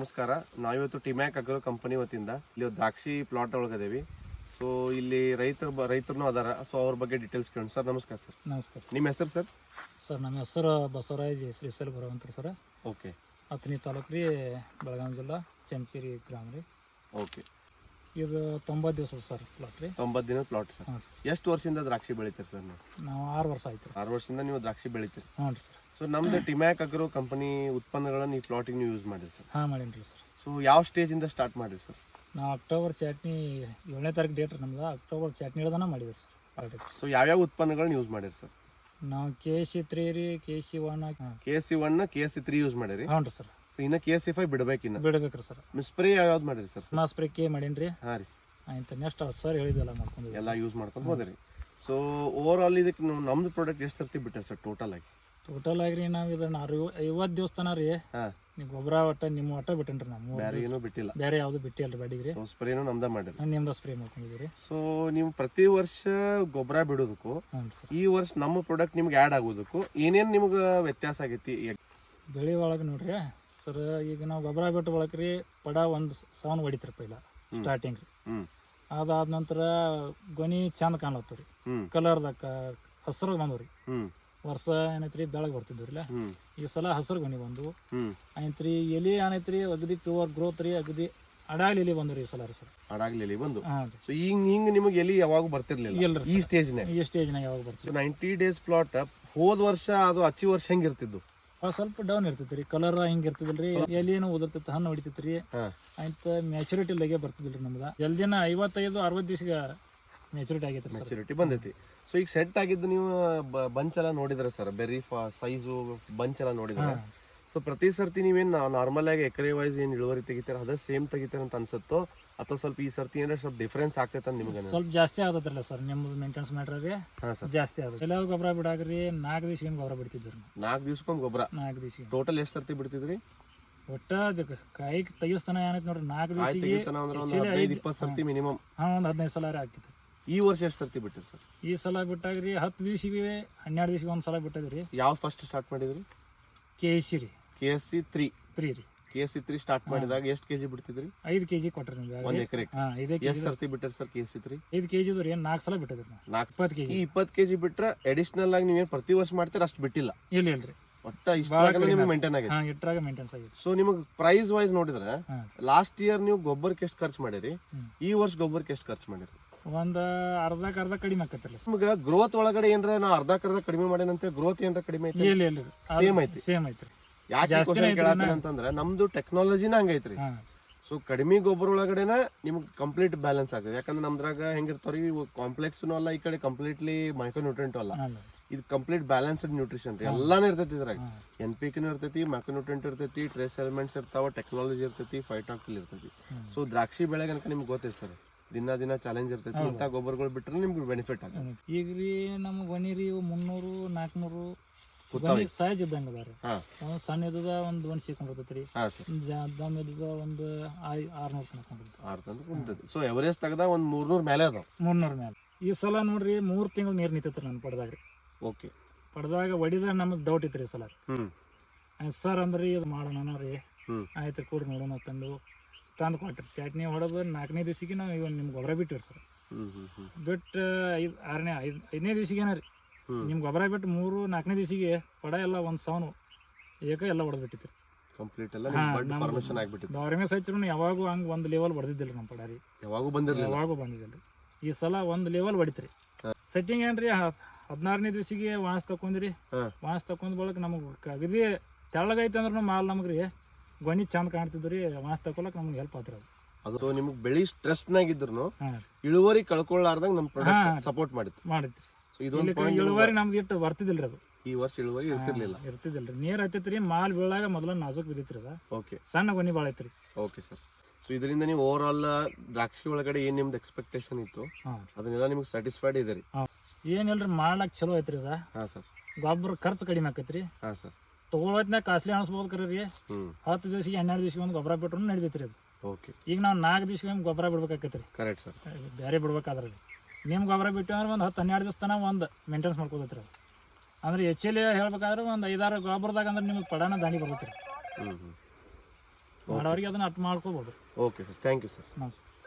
ನಮಸ್ಕಾರ. ನಾವಿವತ್ತು ಟಿಮ್ಯಾಕ್ agro company ವತಿಯಿಂದ ಇಲ್ಲಿ ದ್ರಾಕ್ಷಿ ಪ್ಲಾಟ್ ಒಳಗದೇವಿ. ಸೊ ಇಲ್ಲಿ ರೈತರು ಅದಾರ. ಸೊ ಅವ್ರ ಬಗ್ಗೆ ಡೀಟೇಲ್ಸ್ ಕೇಳೋಣ. ಸರ್ ನಮಸ್ಕಾರ. ಸರ್ ನಮಸ್ಕಾರ. ನಿಮ್ಮ ಹೆಸರು ಸರ್? ಸರ್ ನಮ್ಮ ಹೆಸರು ಬಸವರಾಜ್ ಶ್ರೀಸಲ್ ಬರುವಂತ್ರಿ ಸರ್. ಓಕೆ. ಹತ್ತನೇ ತಾಲೂಕು ರೀ, ಬೆಳಗಾವಿ ಜಿಲ್ಲಾ, ಚಮಕೇರಿ ಗ್ರಾಮ ರೀ. ಓಕೆ. ಇದು 90 ದಿವಸ ಸರ್ ಪ್ಲಾಟ್ ರೀ. 90 ದಿನದ ಪ್ಲಾಟ್ ಸರ್. ಎಷ್ಟು ವರ್ಷದಿಂದ ದ್ರಾಕ್ಷಿ ಬೆಳಿತೀರಿ ಸರ್ ನೀವು? ನಾವು 6 ವರ್ಷ ಆಯ್ತು ರೀ. 6 ವರ್ಷದಿಂದ ನೀವು ದ್ರಾಕ್ಷಿ ಬೆಳಿತೀರಿ? ಹ್ಞೂ ರೀ ಸರ್. ಸೊ ನಮ್ದು ಟಿಮ್ಯಾಕ್ ಅಗ್ರೋ ಕಂಪನಿ ಉತ್ಪನ್ನಗಳನ್ನು ಈ ಪ್ಲಾಟಿಗೆ ನೀವು ಯೂಸ್ ಮಾಡಿರಿ ಸರ್? ಹಾಂ ಮಾಡೀನಿ ರೀ ಸರ್. ಸೊ ಯಾವ ಸ್ಟೇಜಿಂದ ಸ್ಟಾರ್ಟ್ ಮಾಡಿರಿ ಸರ್? ನಾವು ಅಕ್ಟೋಬರ್ ಚಟ್ನಿ 7ನೇ ತಾರೀಕು ಡೇಟ್ ರೀ ನಮ್ದು. ಅಕ್ಟೋಬರ್ ಚಟ್ನಿ ಇಳ್ದನ ಮಾಡಿದ್ರಿ ಸರ್ ಪ್ಲಾಟಿಗೆ. ಸೊ ಯಾವ್ಯಾವ ಉತ್ಪನ್ನಗಳನ್ನ ಯೂಸ್ ಮಾಡಿರಿ ಸರ್? ನಾವು KC3 ರೀ, KC1, KC1 KC3 ಯೂಸ್ ಮಾಡಿರಿ? ಹ್ಞೂ ರೀ ಸರ್. ಸೊ ಇನ್ನು KC5 ಬಿಡಬೇಕಿನ್ನ ಬಿಡ್ಬೇಕ್ರಿ ಸರ್. ಸ್ಪ್ರೇ ಯಾವ್ದು ಮಾಡಿರಿ ಸರ್? ಸ್ಪ್ರೇ ಕೆ ಮಾಡೀನಿ ರೀ. ಹಾಂ ರೀ. ಆಯ್ತು, ನೆಕ್ಸ್ಟ್ ಸರ್ ಹೇಳಿದ್ದೆಲ್ಲ ಮಾಡ್ಕೊಂಡು ಎಲ್ಲ ಯೂಸ್ ಮಾಡ್ಕೊಂಡು ಹೋದ್ರಿ. ಸೊ ಓವರ್ ಆಲ್ ಇದಕ್ಕೆ ನಮ್ದು ಪ್ರಾಡಕ್ಟ್ ಎಷ್ಟು ಸರ್ತಿ ಬಿಟ್ಟರೆ ಸರ್ ಟೋಟಲ್ ಆಗಿ? ಟೋಟಲ್ ಆಗಿರಿ ನಾವು ಇದನ್ನ 50 ದಿವಸ ತನ ರೀ. ಹಾಂ. ನೀವು ಗೊಬ್ಬರ ನಿಮ್ಮ ಒಟ್ಟ ಬಿಟ್ಟೇನ್ರಿ ನಾವು. ಬೇರೆ ಏನೂ ಬಿಟ್ಟಿಲ್ಲ? ಬೇರೆ ಯಾವುದು ಬಿಟ್ಟಿಲ್ಲ ಬಾಡಿಗೆ ರೀ. ಸ್ಪ್ರೇನು ನಮ್ದ ಮಾಡಿರಿ? ನಿಮ್ದು ಸ್ಪ್ರೇ ಮಾಡ್ಕೊಂಡಿದ್ದೀರಿ. ಸೊ ನೀವು ಪ್ರತಿ ವರ್ಷ ಗೊಬ್ಬರ ಬಿಡೋದಕ್ಕೂ ಈ ವರ್ಷ ನಮ್ಮ ಪ್ರಾಡಕ್ಟ್ ನಿಮ್ಗೆ ಆ್ಯಡ್ ಆಗೋದಕ್ಕೂ ಏನೇನು ನಿಮ್ಗೆ ವ್ಯತ್ಯಾಸ ಆಗೈತಿ? ಬೆಳೆ ಒಳಗೆ ನೋಡ್ರಿ ಸರ್, ಈಗ ನಾವು ಗೊಬ್ಬರ ಬಿಟ್ಟು ಒಳಗೆ ರೀ ಪಡ ಒಂದು ಸಾವನ್ ಹೊಡಿತ್ರಿ ಪೈಲ ಸ್ಟಾರ್ಟಿಂಗ್ ರೀ. ಅದಾದ ನಂತರ ಗೊನಿ ಚಂದ ಕಾಣ್ಲತ್ತವ ರೀ, ಕಲರ್ದಾಗ ಹಸ್ರಾಗ ಬಂದವ್ರಿ. ವರ್ಷ ಏನೈತ್ರಿ ಬೆಳಗ್ಗೆ ಬರ್ತಿದ್ವಿ ರೀ. ಈ ಸಲ ಹಸ್ರು ಗೊನಿ ಬಂದು ಆಯ್ತ್ರಿ. ಎಲಿ ಏನೈತ್ರಿ ಅಗದಿ ಪ್ಯೂರ್ ಗ್ರೋತ್ ರೀ, ಅಗದಿ ಅಡಾಗ್ಲಿ ಎಲಿ ಬಂದ್ರಿ ಈ ಸಲ ರೀ ಸರ್. ಅಡಾಗ್ಲಿ ಎಲಿ ಬಂದು. ಹಾಂ ರೀ. ಸೊ ಹಿಂಗೆ ನಿಮಗೆ ಎಲಿ ಯಾವಾಗ ಬರ್ತಿರ್ಲಿಲ್ಲ ಈ ಸ್ಟೇಜ್ನಾಗ? ಈ ಸ್ಟೇಜ್ನಾಗ ಯಾವಾಗ ಬರ್ತೀವಿ? 90 ಡೇಸ್ ಪ್ಲಾಟ್ ಹೋದ ವರ್ಷ ಅದು ಹಚ್ಚಿ ವರ್ಷ ಹೆಂಗಿರ್ತಿದ್ದು? ಸ್ವಲ್ಪ ಡೌನ್ ಇರ್ತೈತಿ ರೀ, ಕಲರ್ ಹಿಂಗೆ ಇರ್ತಿದಿಲ್ರಿ, ಎಲಿನೂ ಉದುರ್ತಿತ್ತು, ಹಣ್ಣು ಹೊಡಿತೈತಿ ರೀ. ಆಯ್ತು, ಮ್ಯಾಚುರಿಟಿ ಲಗೆ ಬರ್ತಿದಿಲ್ರಿ ನಮ್ದು. ಜಲ್ದಿನ 55-60 ದಿವಸಕ್ಕೆ ಮ್ಯಾಚುರಿಟಿ ಆಗೈತೆ ರೀ. ಮ್ಯಾಚುರಿಟಿ ಬಂದೈತಿ. ಸೊ ಈಗ ಸೆಟ್ ಆಗಿದ್ದು ನೀವು ಬಂಚ್ ಎಲ್ಲ ನೋಡಿದ್ರೆ ಸರ್, ಬೆರಿ ಸೈಜು ಬಂಚ್ ಎಲ್ಲ ನೋಡಿದ್ರೆ, ಸೊ ಪ್ರತಿ ಸರ್ತಿ ನೀವೇನು ನಾರ್ಮಲ್ ಆಗಿ ಎಕರೆ ವೈಸ್ ಏನು ಇಳುವರಿ ತೆಗಿತಾರೆ ಅದೇ ಸೇಮ್ ತೆಗಿತಾರೆ ಅಂತ ಅನ್ಸುತ್ತೋ, ಅಥವಾ ಸ್ವಲ್ಪ ಈ ಸರ್ತಿ ಏನಾರ ಸ್ವಲ್ಪ ಡಿಫ್ರೆನ್ಸ್ ಆಗ್ತೈತೆ ಅಂತ ನಿಮ್ಗೆ? ಸ್ವಲ್ಪ ಜಾಸ್ತಿ ಆಗತ್ತಲ್ಲ ಸರ್, ನಿಮ್ಮದು ಮೇಂಟೆನ್ಸ್ ಮಾಡ್ರಿ ರೀ. ಹಾಂ ಸರ್, ಜಾಸ್ತಿ ಆಗುತ್ತೆ. ಎಲ್ಲ ಗೊಬ್ಬರ ಬಿಡಾಕ್ರಿ 4 ದಿವಸ ಏನು ಗೊಬ್ಬರ ಬಿಡ್ತಿದ್ರಿ? 4 ದಿವ್ಸಕ್ಕೊಮ್ಮೆ ಗೊಬ್ಬರ? 4 ದಿವಸ. ಟೋಟಲ್ ಎಷ್ಟು ಸರ್ತಿ ಬಿಡ್ತಿದ್ರಿ? ಒಟ್ಟ ಕಾಯಿ ತೆಗಿಸ್ತಾನ ಏನೈತೆ ನೋಡ್ರಿ 4 ದಿವಸ ಅಂದ್ರೆ ಒಂದು 15-20 ಸರ್ತಿ ಮಿನಿಮಮ್. ಹಾಂ, ಒಂದು 15 ಸಲ ಆಗ್ತಿತ್ತು. ಈ ವರ್ಷ ಎಷ್ಟು ಸರ್ತಿ ಬಿಟ್ಟಿರಿ ಸರ್? ಈ ಸಲ ಬಿಟ್ಟಾಗ್ರಿ 10 ದಿವಸಿಗೆ 12 ದಿವಸಿಗೆ ಒಂದು ಸಲ ಬಿಟ್ಟಿದ್ರಿ. ಯಾವ ಫಸ್ಟ್ ಸ್ಟಾರ್ಟ್ ಮಾಡಿದ್ರಿ? KC ರೀ. KC3 ರೀ. KC3 ಸ್ಟಾರ್ಟ್ ಮಾಡಿದಾಗ ಎಷ್ಟು ಕೆಜಿ ಬಿಡ್ತಿದ್ರಿ? 5 kg ಕೊಟ್ರಿ ನೀವು ಒಂದು ಎಕರೆ? ಹಾಂ, 5 kg. ಎಷ್ಟು ಸರ್ತಿ ಬಿಟ್ಟಿರಿ ಸರ್ KC3? 5 kg ರೀ. 4 ಸಲ ಬಿಟ್ಟಿದ್ರಿ ನಾವು. 20 kg. ಈ 20 kg ಬಿಟ್ರೆ ಅಡಿಷನಲ್ ಆಗಿ ನೀವೇನು ಪ್ರತಿ ವರ್ಷ ಮಾಡ್ತೀರ ಅಷ್ಟು ಬಿಟ್ಟಿಲ್ಲ? ಇಲ್ರಿ, ಒಟ್ಟ ಇಷ್ಟ ನಿಮ್ಗೆ ಮೇಂಟೈನ್ ಆಗಿದೆ. ಹಾಂ, ಇಟ್ರಾಗ ಮೇಂಟೆನ್ಸ್ ಆಗಿದೆ. ಸೊ ನಿಮಗೆ ಪ್ರೈಸ್ ವೈಸ್ ನೋಡಿದ್ರೆ ಲಾಸ್ಟ್ ಇಯರ್ ನೀವು ಗೊಬ್ಬರಕ್ಕೆ ಎಷ್ಟು ಖರ್ಚು ಮಾಡಿರಿ, ಈ ವರ್ಷ ಗೊಬ್ಬರಕ್ಕೆ ಎಷ್ಟು ಖರ್ಚು ಮಾಡಿರಿ? ಒಂದು ಅರ್ಧ ಕಡಿಮೆ ಆಕತ್ತಿಲ್ಲ. ನಿಮ್ಗೆ ಗ್ರೋತ್ ಒಳಗಡೆ ಏನ್ರ ನಾ ಅರ್ಧ ಕಡಿಮೆ ಮಾಡೇನಂತೆ, ಗ್ರೋತ್ ಏನ್ರ ಕಡಿಮೆ ಐತಿ? ಇಲ್ಲ, ಸೇಮ್ ಐತಿ. ಸೇಮ್ ಐತ್ರಿ. ಯಾಕೆ ಕೇಳತ್ತೀನಿ ಅಂತಂದ್ರೆ ನಮ್ದು ಟೆಕ್ನಾಲಜಿನ ಹಂಗೈತ್ರಿ. ಸೊ ಕಡಿಮೆ ಗೊಬ್ಬರ ಒಳಗಡೆನ ನಿಮ್ಗೆ ಕಂಪ್ಲೀಟ್ ಬ್ಯಾಲೆನ್ಸ್ ಆಗ್ತದೆ. ಯಾಕಂದ್ರೆ ನಮ್ದ್ರಾಗ ಹೆಂಗಿರ್ತಾವ್ರಿ, ಕಾಂಪ್ಲೆಕ್ಸ್ನು ಅಲ್ಲ, ಈ ಕಡೆ ಕಂಪ್ಲೀಟ್ಲಿ ಮೈಕ್ರೋನ್ಯೂಟ್ರೆಂಟ್ ಅಲ್ಲ, ಇದು ಕಂಪ್ಲೀಟ್ ಬ್ಯಾಲೆನ್ಸ್ಡ್ ನ್ಯೂಟ್ರಿಷನ್ ರೀ. ಎಲ್ಲಾನು ಇರ್ತೈತಿ ಇದ್ರಾಗ. NPK ಇರ್ತೈತಿ, ಮೈಕ್ರೋನ್ಯೂಟ್ರೆಂಟ್ ಇರ್ತೈತಿ, ಟ್ರೇಸ್ ಎಲಿಮೆಂಟ್ಸ್ ಇರ್ತಾವ, ಟೆಕ್ನಾಲಜಿ ಇರ್ತೈತಿ, ಫೈಟಾಕ್ಟಿಲ್ ಇರ್ತೈತಿ. ಸೊ ದ್ರಾಕ್ಷಿ ಬೆಳೆಗೆ ಅನ್ಕ ನಿಮ್ಗೆ ಗೊತ್ತೈತಿ ಸರ್, ದಿನ ಚಾಲೆಂಜ್ ಇರ್ತೈತಿ. ಇಂಥ ಗೊಬ್ಬರಗಳು ಬಿಟ್ರೆ ನಿಮ್ಗೆ ಬೆನಿಫಿಟ್ ಆಗುತ್ತೆ. ಈಗ ರೀ ನಮ್ಗೆ ಗೊನಿ ರೀ 300-400 ಸೈಜ್ ಇದ್ದಂಗೆ ಅದ ರೀ. ಒಂದು ಸಣ್ಣ ಇದ್ದದ ಒಂದು ಸಿಕ್ಕೊಂಡಿರ್ತೈತಿ ರೀ. ದಮ್ ಇದ್ದದ ಒಂದು 600 ತನಕ. ಸೊ ಎವರೇಜ್ ತೆಗ್ದ ಒಂದು 300 ಮೇಲೆ ಅದಾವ. 300 ಮೇಲೆ. ಈ ಸಲ ನೋಡ್ರಿ 3 ತಿಂಗಳು ನೀರು ನಿಂತೈತ್ರಿ ನಾನು ಪಡೆದಾಗ ರೀ. ಓಕೆ. ಪಡೆದಾಗ ಹೊಡಿದಾಗ ನಮಗೆ ಡೌಟ್ ಇತ್ತು ರೀ ಸಲ. ಸರ್ ಅಂದ್ರೆ ಇದು ಮಾಡೋಣ ರೀ. ಆಯ್ತು ಕೂಡಿ ನೋಡೋಣ ತಂದು ಕೊಟ್ರಿ. ಚಟ್ನಿ ಹೊಡೆದು 4ನೇ ದಿವಸಿಗೆ ನಾವು ಇವಾಗ ನಿಮ್ಗೆ ಗೊಬ್ಬರ ಬಿಟ್ಟಿರಿ ಸರ್. ಬಿಟ್ಟು 5ನೇ ದಿವಸಿಗೇನ ರೀ ನಿಮ್ಗೆ ಗೊಬ್ಬರ ಬಿಟ್ಟು 3-4ನೇ ದಿವಸಿಗೆ ಪಡ ಎಲ್ಲ ಒಂದು ಸಾವನು ಎಲ್ಲ ಹೊಡೆದ್ಬಿಟ್ಟಿತ್ತು ಕಂಪ್ಲೀಟ್ ಎಲ್ಲ ಫಾರ್ಮೇಷನ್ ಆಗಿಬಿಟ್ಟಿತ್ತು. ಗೌರ್ಮೆಂಟ್ ಹಚ್ಚರು ಯಾವಾಗೂ ಹಂಗೆ ಒಂದು ಲೆವೆಲ್ ಹೊಡೆದಿದ್ದಿಲ್ಲ ನಮ್ಮ ಪಡ ರೀ. ಯಾವಾಗೂ ಬಂದಿದ್ದಿಲ್ಲ. ಈ ಸಲ ಒಂದು ಲೆವೆಲ್ ಹೊಡಿತ್ರಿ. ಸೆಟ್ಟಿಂಗ್ ಏನ್ರಿ 16ನೇ ದಿವಸಿಗೆ ವಾಸ್ ತಕೊಂಡ್ರಿ. ವಾಸ್ ತಕೊಂಡ್ ಬಳಕ ನಮಗೆ ಅಗದಿ ತೆಳ್ಳಗೈತೆ ಅಂದ್ರೆ ಮಾಲ್ ನಮಗೆ ರೀ ಗೊನಿ ಚಂದ ಕಾಣ್ತಿದ್ರಿ. ವಾಸ್ ತಕೊಳಕ್ ನಮ್ಗೆ ಹೆಲ್ಪ್ ಆತ್ರಿ ಅದು. ನಿಮ್ಗೆ ಬೆಳಿ ಸ್ಟ್ರೆಸ್ನಾಗಿದ್ರು ಇಳುವರಿ ಕಳ್ಕೊಳ್ಳಾರ್ದಂಗ ನಮ್ಮ ಪ್ರಾಡಕ್ಟ್ ಸಪೋರ್ಟ್ ಮಾಡಿತ್ರಿ. ಇಳುವರಿ ನಮ್ದು ಇಟ್ಟು ಬರ್ತಿದಿಲ್ರಿ ಅದು. ಈ ವರ್ಷ ಇಳುವರಿ ಇರ್ತಿರ್ಲಿಲ್ಲ. ನೀರ್ ಹತ್ತೈತ್ರಿ, ಮಾಲ್ ಬೀಳಾಗ ಮೊದಲ ನಾಜುಕ್ ಬಿದ್ದಿತ್ರಿ ಅದ. ಓಕೆ. ಸಣ್ಣ ಗೊನಿ ಭಾಳ ಐತ್ರಿ. Okay sir. ಸೊ ಇದರಿಂದ ನೀವು ಓವರ್ ಆಲ್ ದ್ರಾಕ್ಷಿ ಒಳಗಡೆ ಏನ್ ನಿಮ್ದು ಎಕ್ಸ್ಪೆಕ್ಟೇಷನ್ ಇತ್ತು ಅದನ್ನೆಲ್ಲ ನಿಮ್ಗೆ ಸ್ಯಾಟಿಸ್ಫೈಡ್ ಇದೆ ರೀ? ಏನಿಲ್ರಿ, ಮಾಡ್ಲಾಕ್ ಚಲೋ ಐತ್ರಿ ಅದ. ಹಾಂ ಸರ್. ಗೊಬ್ಬರ ಖರ್ಚು ಕಡಿಮೆ ಆಕೈತ್ರಿ. ಹಾಂ ಸರ್. ತಗೊಳತ್ನಾಗ ಕಾಸ್ಟ್ಲಿ ಅನಿಸ್ಬೋದು ಕರೆ ರೀ. 10 ದಿವಸಿಗೆ 12 ದಿವಸಿಗೆ ಒಂದು ಗೊಬ್ಬರ ಬಿಟ್ರು ನಡಿತೈತ್ರಿ ಅದು. ಓಕೆ. ಈಗ ನಾವು 4 ದಿವಸಿಗೆ ಗೊಬ್ಬರ ಬಿಡ್ಬೇಕಾಕೈತ್ರಿ. Correct sir. ಬೇರೆ ಬಿಡ್ಬೇಕಾದ್ರೆ ನಿಮ್ಮ ಗೊಬ್ಬರ ಬಿಟ್ಟು ಅಂದ್ರೆ ಒಂದು 10-12 ದಿವಸ ತನಕ ಒಂದು ಮೇಂಟೆನ್ಸ್ ಮಾಡ್ಕೋತೈತ್ರಿ ಅದು. ಅಂದ್ರೆ ಹೆಚ್ಚಲ್ಲಿ ಹೇಳ್ಬೇಕಾದ್ರೆ ಒಂದು 5-6 ಗೊಬ್ಬರದಾಗ ಅಂದ್ರೆ ನಿಮ್ಗೆ ಪಡಾನ ದಾಣಿ ಬರ್ತೈತ್ರಿ. ಮಾಡೋರಿಗೆ ಅದನ್ನ ಅಟ್ ಮಾಡ್ಕೋಬೋದು. Okay sir, thank you sir. ನಮಸ್ಕಾರ.